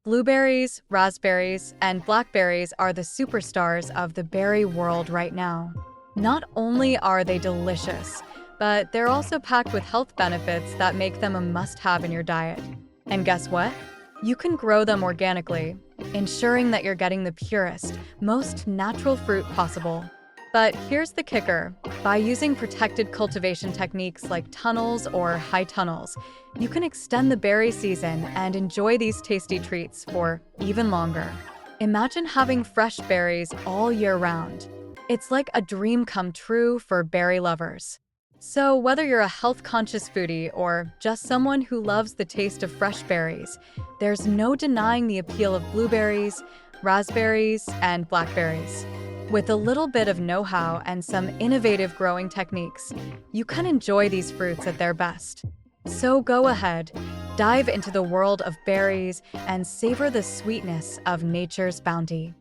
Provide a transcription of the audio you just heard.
Blueberries, raspberries, and blackberries are the superstars of the berry world right now. Not only are they delicious, but they're also packed with health benefits that make them a must-have in your diet. And guess what? You can grow them organically, ensuring that you're getting the purest, most natural fruit possible. But here's the kicker. By using protected cultivation techniques like tunnels or high tunnels, you can extend the berry season and enjoy these tasty treats for even longer. Imagine having fresh berries all year round. It's like a dream come true for berry lovers. So whether you're a health-conscious foodie or just someone who loves the taste of fresh berries, there's no denying the appeal of blueberries, raspberries, and blackberries. With a little bit of know-how and some innovative growing techniques, you can enjoy these fruits at their best. So go ahead, dive into the world of berries and savor the sweetness of nature's bounty.